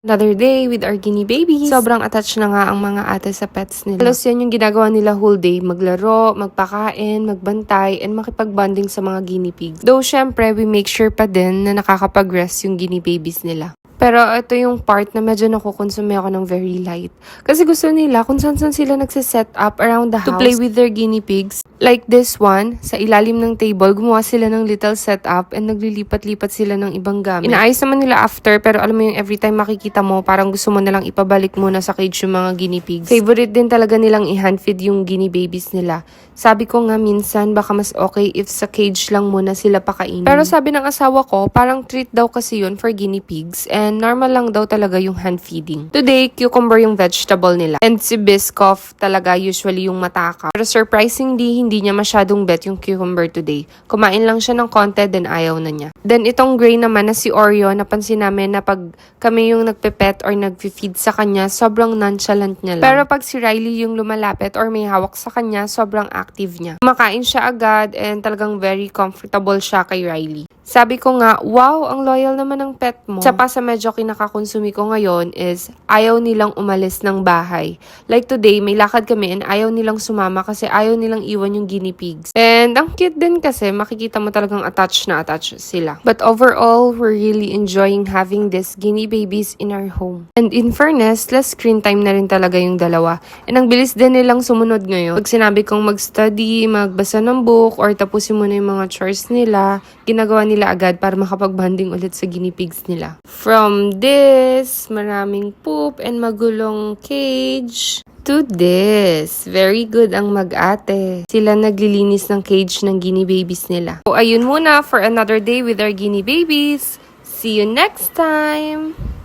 Another day with our guinea babies. Sobrang attached na nga ang mga ate sa pets nila. Halos yan yung ginagawa nila whole day. Maglaro, magpakain, magbantay, and makipag-bonding sa mga guinea pigs. Though, syempre, we make sure pa din na nakakapag-rest yung guinea babies nila. Pero ito yung part na medyo nakukonsume ako ng very light. Kasi gusto nila kung saan sila nagsiset up around the house to play with their guinea pigs. Like this one, sa ilalim ng table, gumawa sila ng little setup and naglilipat-lipat sila ng ibang gamit. Inaayos naman nila after, pero alam mo yung every time makikita mo, parang gusto mo nalang ipabalik muna sa cage yung mga guinea pigs. Favorite din talaga nilang i-hand feed yung guinea babies nila. Sabi ko nga minsan, baka mas okay if sa cage lang muna sila pakainin. Pero sabi ng asawa ko, parang treat daw kasi yun for guinea pigs and normal lang daw talaga yung hand feeding. Today, cucumber yung vegetable nila. And si Biscoff talaga usually yung mataka. Pero surprisingly, hindi niya masyadong bet yung cucumber today. Kumain lang siya ng konti, then ayaw na niya. Then itong gray naman na si Oreo, napansin namin na pag kami yung nagpipet or nagfi-feed sa kanya, sobrang nonchalant niya lang. Pero pag si Riley yung lumalapit or may hawak sa kanya, sobrang active niya. Kumakain siya agad and talagang very comfortable siya kay Riley. Sabi ko nga, wow, ang loyal naman ng pet mo. Isa pa sa medyo kinakakonsumi ko ngayon is ayaw nilang umalis ng bahay. Like today, may lakad kami and ayaw nilang sumama kasi ayaw nilang iwan yung guinea pigs. And ang cute din kasi makikita mo talagang attached na attached sila. But overall, we're really enjoying having these guinea babies in our home. And in fairness, less screen time na rin talaga yung dalawa. And ang bilis din nilang sumunod ngayon. Pag sinabi kong mag-study, magbasa ng book, or tapusin muna yung mga chores nila, ginagawa nila agad para makapag-bonding ulit sa guinea pigs nila. From this, maraming poop and magulong cage, to this. Very good ang mag-ate. Sila naglilinis ng cage ng guinea babies nila. So, ayun muna for another day with our guinea babies. See you next time!